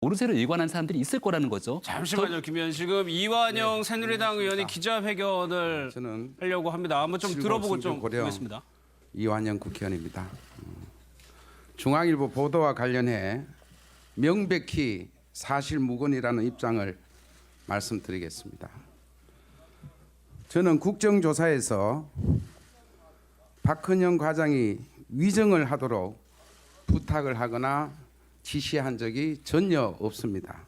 오르세를 일관한 사람들이 있을 거라는 거죠. 잠시만요, 김의원. 지금 이완영 새누리당 의원이 기자회견을 저는 하려고 합니다. 한번 좀 들어보고 좀 보겠습니다. 이완영 국회의원입니다. 중앙일보 보도와 관련해 명백히 사실무근이라는 입장을 말씀드리겠습니다. 저는 국정조사에서 박헌영 과장이 위정을 하도록 부탁을 하거나 지시한 적이 전혀 없습니다.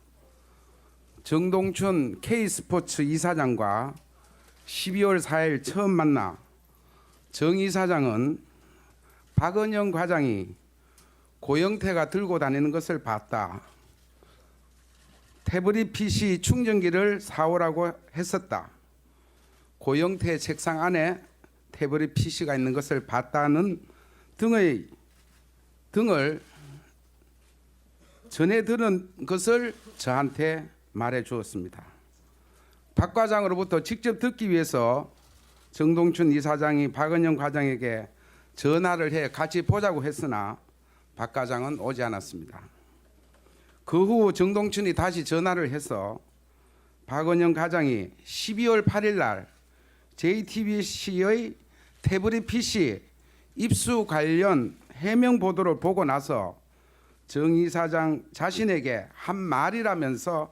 정동춘 K스포츠 이사장과 12월 4일 처음 만나 정 이사장은 박헌영 과장이 고영태가 들고 다니는 것을 봤다. 태블릿 PC 충전기를 사오라고 했었다. 고영태 책상 안에 태블릿 PC가 있는 것을 봤다는 등을 전해 들은 것을 저한테 말해 주었습니다. 박 과장으로부터 직접 듣기 위해서 정동춘 이사장이 박헌영 과장에게 전화를 해 같이 보자고 했으나 박 과장은 오지 않았습니다. 그 후 정동춘이 다시 전화를 해서 박헌영 과장이 12월 8일 날 JTBC의 태블릿 PC 입수 관련 해명 보도를 보고 나서 정 이사장 자신에게 한 말이라면서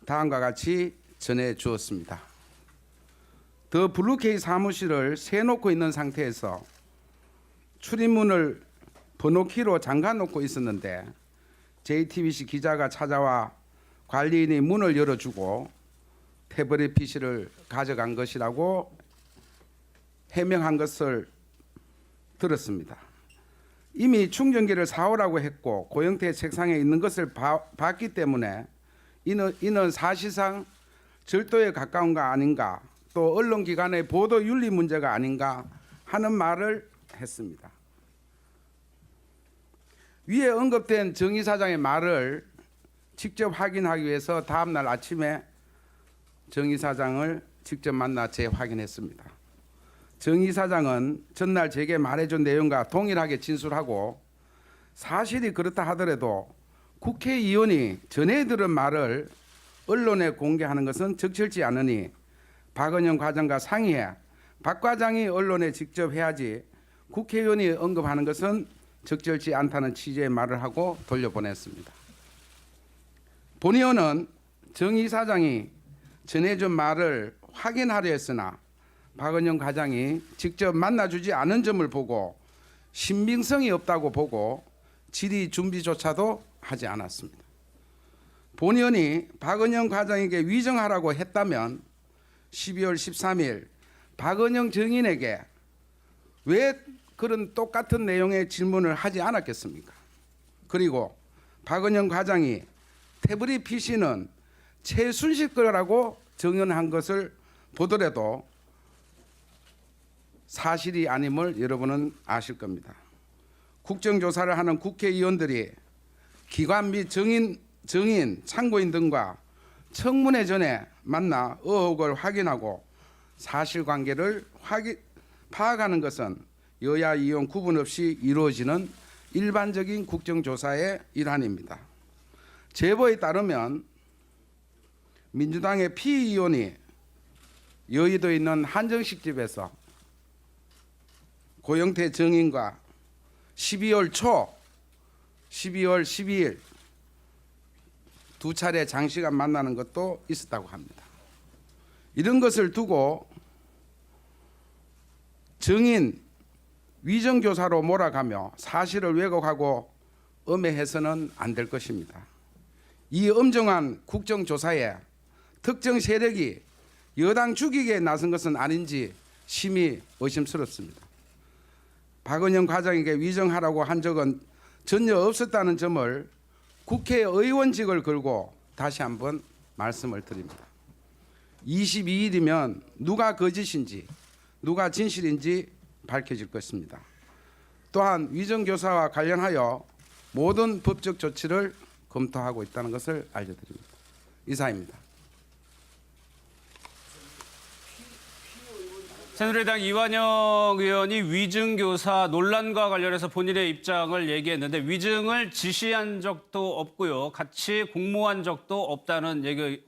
다음과 같이 전해 주었습니다. 더 블루케이 사무실을 세놓고 있는 상태에서 출입문을 번호키로 잠가 놓고 있었는데 JTBC 기자가 찾아와 관리인이 문을 열어주고 태블릿 PC를 가져간 것이라고 해명한 것을 들었습니다. 이미 충전기를 사오라고 했고 고영태 책상에 있는 것을 봤기 때문에 이는 사실상 절도에 가까운 거 아닌가, 또 언론기관의 보도윤리 문제가 아닌가 하는 말을 했습니다. 위에 언급된 정 이사장의 말을 직접 확인하기 위해서 다음날 아침에 정 이사장을 직접 만나 재확인했습니다. 정 이사장은 전날 제게 말해준 내용과 동일하게 진술하고 사실이 그렇다 하더라도 국회의원이 전해 들은 말을 언론에 공개하는 것은 적절치 않으니 박헌영 과장과 상의해 박 과장이 언론에 직접 해야지 국회의원이 언급하는 것은 적절치 않다는 취지의 말을 하고 돌려보냈습니다. 본 의원은 정 이사장이 전해준 말을 확인하려 했으나 박헌영 과장이 직접 만나주지 않은 점을 보고 신빙성이 없다고 보고 질의 준비조차도 하지 않았습니다. 본 의원이 박헌영 과장에게 위정하라고 했다면 12월 13일 박헌영 정인에게 왜 그런 똑같은 내용의 질문을 하지 않았겠습니까? 그리고 박헌영 과장이 태블릿 PC는 최순실 거라고 정언한 것을 보더라도 사실이 아님을 여러분은 아실 겁니다. 국정조사를 하는 국회의원들이 기관 및 정인, 참고인 등과 청문회 전에 만나 의혹을 확인하고 사실관계를 파악하는 것은 여야 의원 구분 없이 이루어지는 일반적인 국정조사의 일환입니다. 제보에 따르면 민주당의 피의원이 여의도에 있는 한정식 집에서 고영태 정인과 12월 12일 두 차례 장시간 만나는 것도 있었다고 합니다. 이런 것을 두고 정인 위정교사로 몰아가며 사실을 왜곡하고 음해해서는 안 될 것입니다. 이 엄정한 국정조사에 특정 세력이 여당 죽이기에 나선 것은 아닌지 심히 의심스럽습니다. 박헌영 과장에게 위정하라고 한 적은 전혀 없었다는 점을 국회의원직을 걸고 다시 한번 말씀을 드립니다. 22일이면 누가 거짓인지 누가 진실인지 밝혀질 것입니다. 또한 위정교사와 관련하여 모든 법적 조치를 검토하고 있다는 것을 알려드립니다. 이상입니다. 새누리당 이완영 의원이 위증교사 논란과 관련해서 본인의 입장을 얘기했는데 위증을 지시한 적도 없고요. 같이 공모한 적도 없다는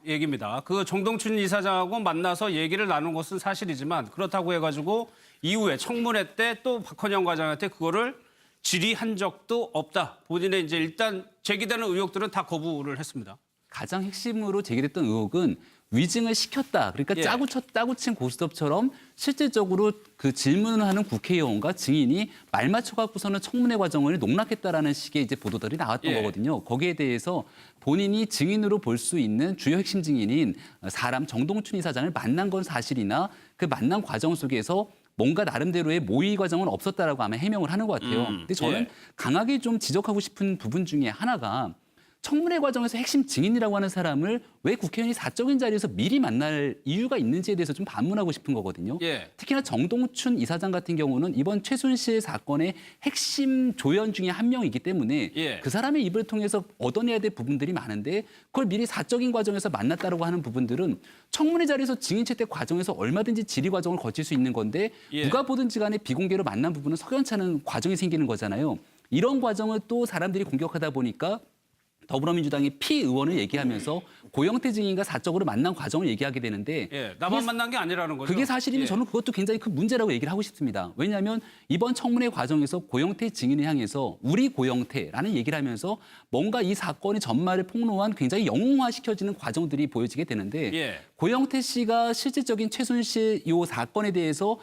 얘기입니다. 그 정동춘 이사장하고 만나서 얘기를 나눈 것은 사실이지만 그렇다고 해가지고 이후에 청문회 때 또 박헌영 과장한테 그거를 질의한 적도 없다. 본인의 이제 일단 제기되는 의혹들은 다 거부를 했습니다. 가장 핵심으로 제기됐던 의혹은 위증을 시켰다. 그러니까 예. 짜고 친 고스톱처럼 실질적으로 그 질문을 하는 국회의원과 증인이 말 맞춰갖고서는 청문회 과정을 농락했다라는 식의 이제 보도들이 나왔던 예. 거거든요. 거기에 대해서 본인이 증인으로 볼 수 있는 주요 핵심 증인인 사람 정동춘 이사장을 만난 건 사실이나 그 만난 과정 속에서 뭔가 나름대로의 모의 과정은 없었다라고 아마 해명을 하는 것 같아요. 근데 저는 예. 강하게 좀 지적하고 싶은 부분 중에 하나가 청문회 과정에서 핵심 증인이라고 하는 사람을 왜 국회의원이 사적인 자리에서 미리 만날 이유가 있는지에 대해서 좀 반문하고 싶은 거거든요. 예. 특히나 정동춘 이사장 같은 경우는 이번 최순실 사건의 핵심 조연 중에 한 명이기 때문에 예. 그 사람의 입을 통해서 얻어내야 될 부분들이 많은데 그걸 미리 사적인 과정에서 만났다라고 하는 부분들은 청문회 자리에서 증인 채택 과정에서 얼마든지 질의 과정을 거칠 수 있는 건데 예. 누가 보든지 간에 비공개로 만난 부분은 석연찮은 과정이 생기는 거잖아요. 이런 과정을 또 사람들이 공격하다 보니까 더불어민주당이 피 의원을 얘기하면서 고영태 증인과 사적으로 만난 과정을 얘기하게 되는데 예, 나만 만난 게 아니라는 거죠. 그게 사실이면 예. 저는 그것도 굉장히 큰 문제라고 얘기를 하고 싶습니다. 왜냐하면 이번 청문회 과정에서 고영태 증인을 향해서 우리 고영태라는 얘기를 하면서 뭔가 이 사건의 전말을 폭로한 굉장히 영웅화시켜지는 과정들이 보여지게 되는데 예. 고영태 씨가 실질적인 최순실 이 사건에 대해서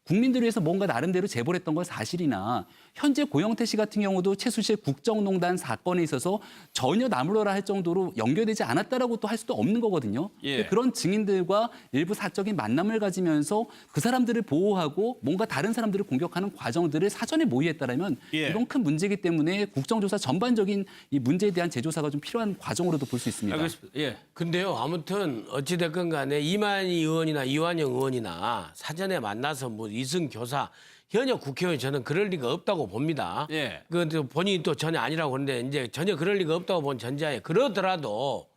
국민들을 위해서 뭔가 나름대로 제보를 했던 건 사실이나 현재 고영태 씨 같은 경우도 최순실 국정농단 사건에 있어서 전혀 나무라라 할 정도로 연결되지 않았다라고 또 할 수도 없는 거거든요. 예. 그런 증인들과 일부 사적인 만남을 가지면서 그 사람들을 보호하고 뭔가 다른 사람들을 공격하는 과정들을 사전에 모의했다라면 예. 이건 큰 문제이기 때문에 국정조사 전반적인 이 문제에 대한 재조사가 좀 필요한 과정으로도 볼 수 있습니다. 알겠습니다. 예. 근데요, 아무튼 어찌됐건 간에 이만희 의원이나 이완영 의원이나 사전에 만나서 뭐 이승 교사 현역 국회의원이 저는 그럴 리가 없다고 봅니다. 예. 그 본인이 또 전혀 아니라고 그러는데 이제 전혀 그럴 리가 없다고 본 전자에 그러더라도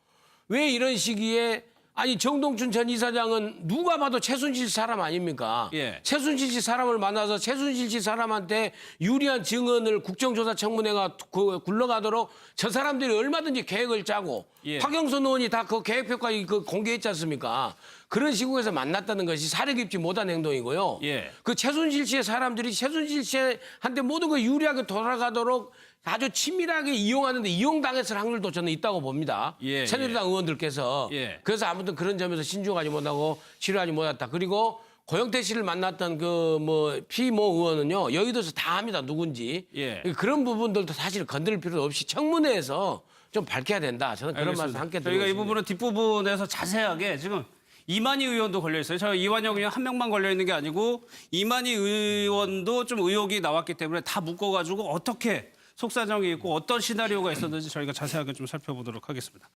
왜 이런 시기에 아니 정동춘 전 이사장은 누가 봐도 최순실 사람 아닙니까? 예. 최순실 씨 사람을 만나서 최순실 씨 사람한테 유리한 증언을 국정조사 청문회가 굴러가도록 저 사람들이 얼마든지 계획을 짜고 예. 박영선 의원이 다 그 계획표까지 공개했지 않습니까? 그런 시국에서 만났다는 것이 사려 깊지 못한 행동이고요. 예. 그 최순실 씨의 사람들이 최순실 씨한테 모든 걸 유리하게 돌아가도록 아주 치밀하게 이용하는데 이용당했을 확률도 저는 있다고 봅니다. 예, 새누리당 의원들께서. 예. 그래서 아무튼 그런 점에서 신중하지 못하고 치료하지 못했다. 그리고 고영태 씨를 만났던 그 뭐 피모 의원은요. 여의도에서 다 합니다. 누군지. 예. 그런 부분들도 사실 건드릴 필요 없이 청문회에서 좀 밝혀야 된다. 저는 그런 알겠습니다. 말씀 함께 드리고 저희가 이 있습니다. 부분은 뒷부분에서 자세하게 지금 이만희 의원도 걸려 있어요. 저 이완영 의원 한 명만 걸려 있는 게 아니고 이만희 의원도 좀 의혹이 나왔기 때문에 다 묶어가지고 어떻게 속사정이 있고 어떤 시나리오가 있었는지 저희가 자세하게 좀 살펴보도록 하겠습니다.